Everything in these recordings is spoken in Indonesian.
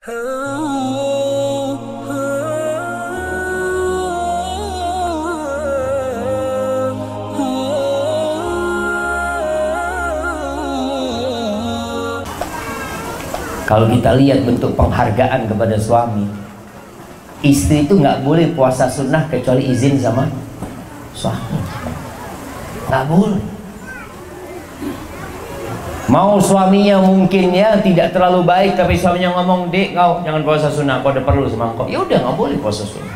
Kalau kita lihat bentuk penghargaan kepada suami, istri itu nggak boleh puasa sunnah kecuali izin sama suami. Nggak boleh. Mau suaminya mungkin ya tidak terlalu baik, tapi suaminya ngomong, "Dek, kau jangan puasa sunnah, kau udah perlu sama kau." Ya udah, nggak boleh puasa sunnah.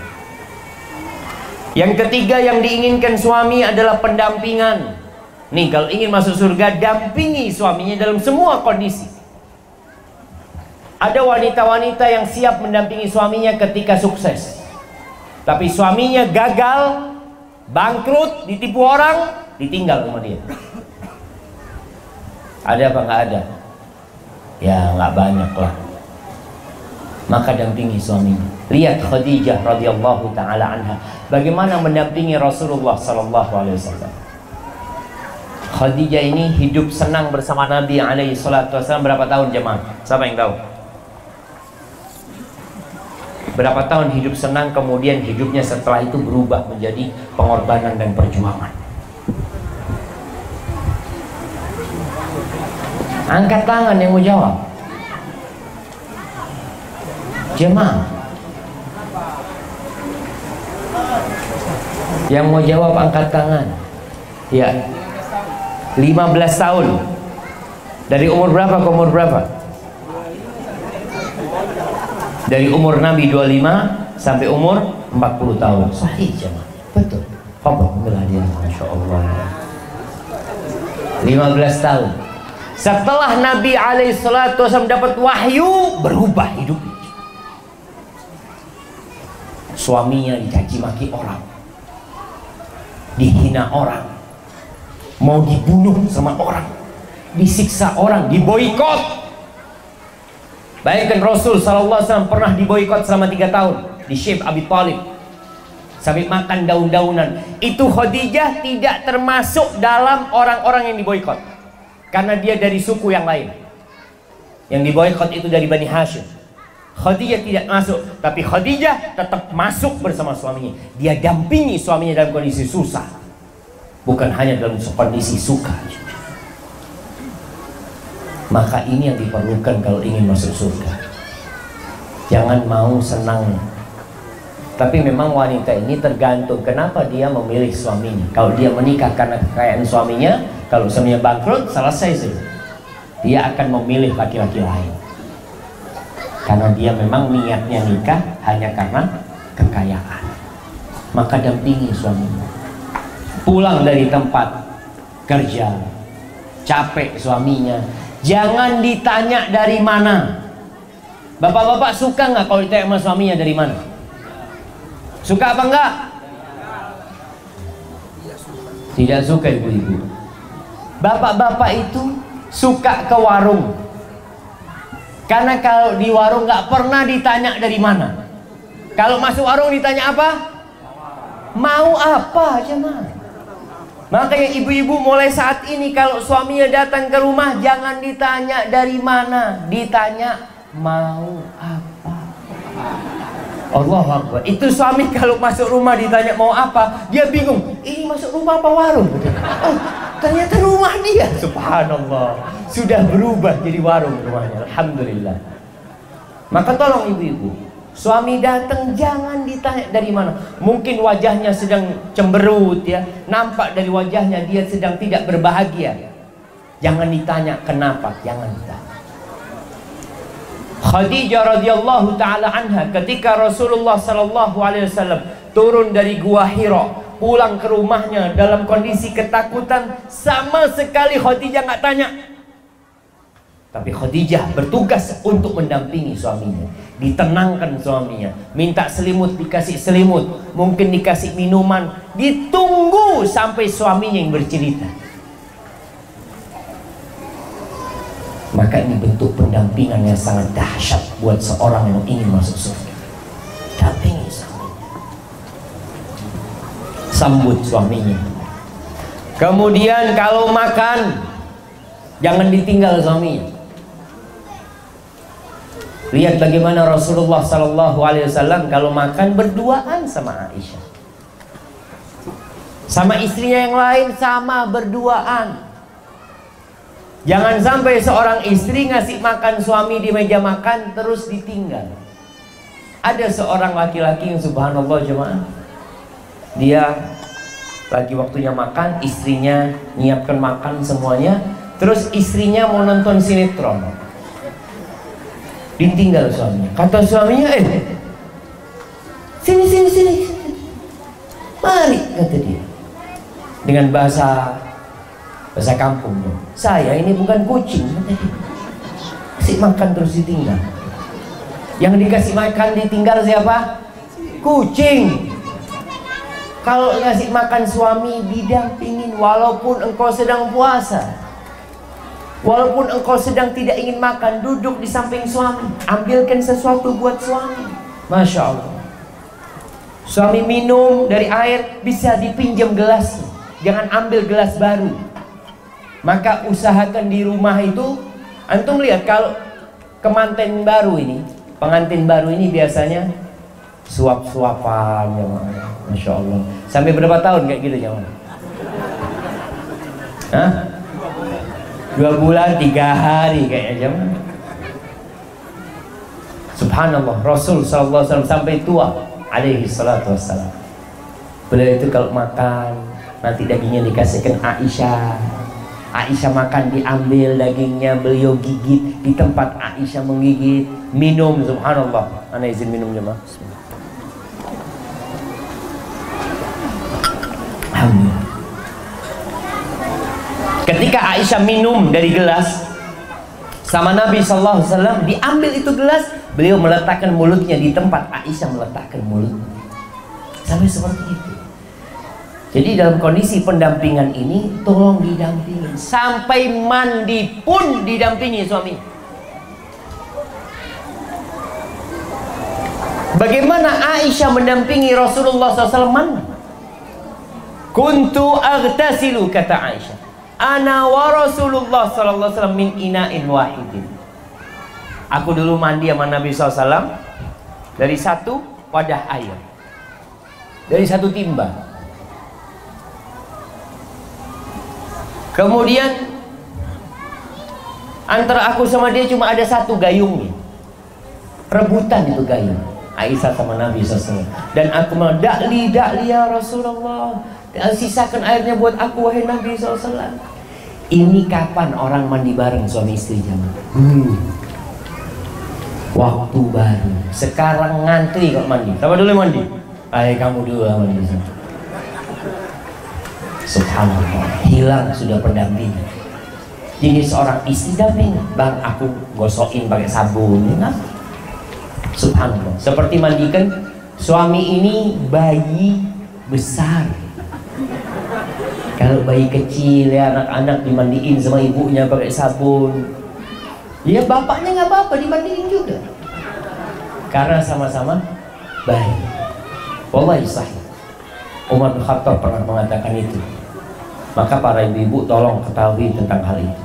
Yang ketiga yang diinginkan suami adalah pendampingan. Nih, kalau ingin masuk surga, dampingi suaminya dalam semua kondisi. Ada wanita-wanita yang siap mendampingi suaminya ketika sukses, tapi suaminya gagal, bangkrut, ditipu orang, ditinggal sama dia. Ada apa nggak ada? Ya nggak banyak lah. Maka dampingi suaminya. Lihat Khadijah radhiyallahu taala anha, bagaimana mendampingi Rasulullah sallallahu alaihi wasallam. Khadijah ini hidup senang bersama Nabi alaihi salatu wasallam berapa tahun jemaah? Siapa yang tahu? Berapa tahun hidup senang, kemudian hidupnya setelah itu berubah menjadi pengorbanan dan perjuangan. Angkat tangan yang mau jawab. Jemaah yang mau jawab angkat tangan. Ya, 15 tahun. Dari umur berapa ke umur berapa? Dari umur Nabi 25 sampai umur 40 tahun. Sahih jemaah. Betul. Alhamdulillah dia, Masya Allah. 15 tahun. Setelah Nabi SAW dapat wahyu, berubah hidupnya. Suaminya dicaci maki orang, dihina orang, mau dibunuh sama orang, disiksa orang, diboikot. Bayangkan Rasul SAW pernah diboikot selama 3 tahun di Syekh Abi Thalib, sampai makan daun-daunan. Itu Khadijah tidak termasuk dalam orang-orang yang diboikot, karena dia dari suku yang lain. Yang diboikot itu dari Bani Hashim. Khadijah tidak masuk, tapi Khadijah tetap masuk bersama suaminya. Dia dampingi suaminya dalam kondisi susah, bukan hanya dalam kondisi suka. Maka ini yang diperlukan kalau ingin masuk surga. Jangan mau senang. Tapi memang wanita ini tergantung kenapa dia memilih suaminya. Kalau dia menikah karena kekayaan suaminya, kalau suaminya bangkrut, selesai sih. Dia akan memilih laki-laki lain. Karena dia memang niatnya nikah hanya karena kekayaan. Maka dampingi suaminya. Pulang dari tempat kerja, capek suaminya, jangan ditanya dari mana. Bapak-bapak suka nggak kalau ditanya sama suaminya dari mana? Suka apa enggak? Tidak suka ibu-ibu. Bapak-bapak itu suka ke warung, karena kalau di warung nggak pernah ditanya dari mana. Kalau masuk warung ditanya apa? Mau apa aja mah. Makanya ibu-ibu mulai saat ini kalau suaminya datang ke rumah, jangan ditanya dari mana, ditanya mau apa. Allahu Akbar. Itu suami kalau masuk rumah ditanya mau apa, dia bingung, ini masuk rumah apa warung? Oh, ternyata rumah dia. Subhanallah, sudah berubah jadi warung rumahnya. Alhamdulillah. Maka tolong ibu-ibu, suami datang jangan ditanya dari mana. Mungkin wajahnya sedang cemberut ya, nampak dari wajahnya dia sedang tidak berbahagia. Jangan ditanya kenapa, jangan ditanya. Khadijah radhiyallahu taala anha ketika Rasulullah sallallahu alaihi wasallam turun dari Gua Hira, pulang ke rumahnya dalam kondisi ketakutan, sama sekali Khadijah nggak tanya. Tapi Khadijah bertugas untuk mendampingi suaminya, ditenangkan suaminya, minta selimut dikasih selimut, mungkin dikasih minuman, ditunggu sampai suaminya yang bercerita. Maka ini bentuk pendampingan yang sangat dahsyat buat seorang yang ingin masuk surga. Dampingi suaminya, sambut suaminya. Kemudian kalau makan, jangan ditinggal suaminya. Lihat bagaimana Rasulullah SAW kalau makan berduaan sama Aisyah. Sama istrinya yang lain sama berduaan. Jangan sampai seorang istri ngasih makan suami di meja makan terus ditinggal. Ada seorang laki-laki yang subhanallah jemaah, dia lagi waktunya makan, istrinya nyiapkan makan semuanya, terus istrinya mau nonton sinetron, ditinggal suaminya. Kata suaminya, sini, mari, kata dia dengan bahasa kampung. Saya ini bukan kucing, kata dia. Kasih makan terus ditinggal. Yang dikasih makan ditinggal siapa? Kucing. Kalau ngasih makan suami didampingin, walaupun engkau sedang puasa, walaupun engkau sedang tidak ingin makan, duduk di samping suami, ambilkan sesuatu buat suami. Masya Allah. Suami minum dari air, bisa dipinjam gelas, jangan ambil gelas baru. Maka usahakan di rumah itu, antum lihat kalau pengantin baru ini biasanya suap-suapan, ya, Masya Allah. Sampai berapa tahun kayak gitu ya? Hah? 2 bulan 3 hari kayaknya. Subhanallah, Rasul SAW sampai tua alaihi salatu wassalam. Beliau itu kalau makan nanti dagingnya dikasihkan Aisyah. Aisyah makan diambil dagingnya, beliau gigit di tempat Aisyah menggigit. Minum, subhanallah. Ana izin minum jemaah. Alhamdulillah. Ketika Aisyah minum dari gelas sama Nabi SAW, diambil itu gelas, beliau meletakkan mulutnya di tempat Aisyah meletakkan mulutnya. Sampai seperti itu. Jadi dalam kondisi pendampingan ini, tolong didampingi. Sampai mandi pun didampingi suami. Bagaimana Aisyah mendampingi Rasulullah SAW mandi? Kuntu aghtasilu, kata Aisyah, ana wa Rasulullah SAW min ina'in wahidin. Aku dulu mandi sama Nabi SAW dari satu wadah air, dari satu timba. Kemudian antara aku sama dia cuma ada satu gayungnya. Rebutan itu gayung Aisyah sama Nabi SAW. Dan aku bilang, dakli ya Rasulullah, sisakan airnya buat aku wahai Nabi SAW. Ini kapan orang mandi bareng suami istri jamaah? Waktu baru. Sekarang ngantri kok mandi. Siapa dulu mandi? Ayo kamu dulu mandi. Subhanallah, hilang sudah pendampingan. Jadi seorang istri damping, bang aku gosokin pakai sabun, ya? Subhanallah. Seperti mandikan suami ini bayi besar. Kalau bayi kecil ya, anak-anak dimandiin sama ibunya pakai sabun, ya bapaknya nggak apa-apa dimandiin juga, karena sama-sama bayi. Wallahi sahih, Umar bin Khattab pernah mengatakan itu. Maka para ibu-ibu tolong ketahui tentang hal itu.